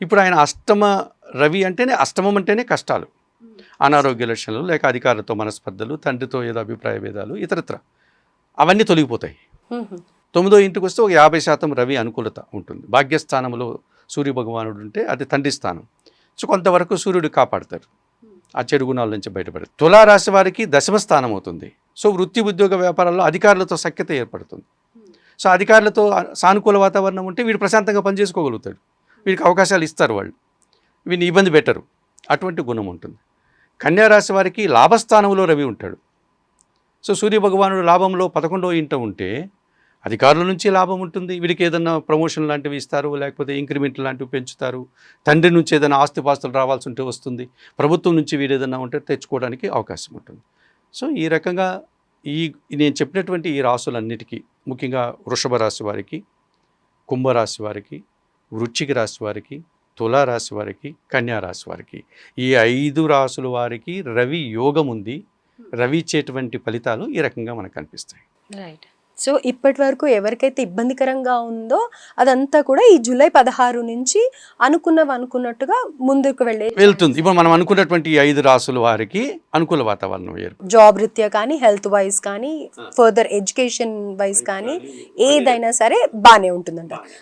ఇప్పుడు ఆయన అష్టమ రవి అంటేనే అష్టమం అంటేనే కష్టాలు, అనారోగ్య లక్షణాలు, లేక అధికారులతో మనస్పర్ధలు, తండ్రితో ఏదో అభిప్రాయ భేదాలు, ఇతరత్ర అవన్నీ తొలగిపోతాయి. 9వ ఇంటికి వస్తే ఒక 50% రవి అనుకూలత ఉంటుంది. భాగ్యస్థానంలో సూర్య భగవానుడు ఉంటే అది తండ్రి స్థానం. సో కొంతవరకు సూర్యుడు కాపాడతారు, ఆ చెడు గుణాల నుంచి బయటపడతారు. తులారాశి వారికి దశమ స్థానం అవుతుంది. సో వృత్తి ఉద్యోగ వ్యాపారాల్లో అధికారులతో సఖ్యత ఏర్పడుతుంది. సో అధికారులతో సానుకూల వాతావరణం ఉంటే వీడు ప్రశాంతంగా పనిచేసుకోగలుగుతాడు, వీడికి అవకాశాలు ఇస్తారు, వాళ్ళు వీడిని ఇబ్బంది పెట్టరు, అటువంటి గుణం ఉంటుంది. కన్యారాశి వారికి లాభస్థానంలో రవి ఉంటాడు. సో సూర్యభగవానుడు లాభంలో 11వ ఇంట ఉంటే అధికారుల నుంచి లాభం ఉంటుంది, వీడికి ఏదైనా ప్రమోషన్ లాంటివి ఇస్తారు, లేకపోతే ఇంక్రిమెంట్ లాంటివి పెంచుతారు, తండ్రి నుంచి ఏదైనా ఆస్తిపాస్తులు రావాల్సి ఉంటే వస్తుంది, ప్రభుత్వం నుంచి వీడు ఏదైనా ఉంటే తెచ్చుకోవడానికి అవకాశం ఉంటుంది. సో ఈ రకంగా నేను చెప్పినటువంటి ఈ రాసులన్నిటికీ, ముఖ్యంగా వృషభ రాశి వారికి, కుంభరాశి వారికి, వృశ్చిక రాశి వారికి, తులారాశి వారికి, కన్యారాశి వారికి, ఈ 5 రాసుల వారికి రవి యోగం ఉంది. రవి ఇచ్చేటువంటి ఫలితాలు ఈ రకంగా మనకు కనిపిస్తాయి. రైట్. సో ఇప్పటి వరకు ఎవరికైతే ఇబ్బందికరంగా ఉందో అదంతా కూడా ఈ జూలై 16 నుంచి అనుకున్నట్టుగా ముందుకు వెళ్తుంది. ఇప్పుడు మనం అనుకున్నటువంటి ఈ 5 రాసుల వారికి అనుకూల వాతావరణం వేరు, జాబ్ రీత్యా కానీ, హెల్త్ వైజ్ కానీ, ఫర్దర్ ఎడ్యుకేషన్ వైజ్ కానీ ఏదైనా సరే బాగానే ఉంటుందంట.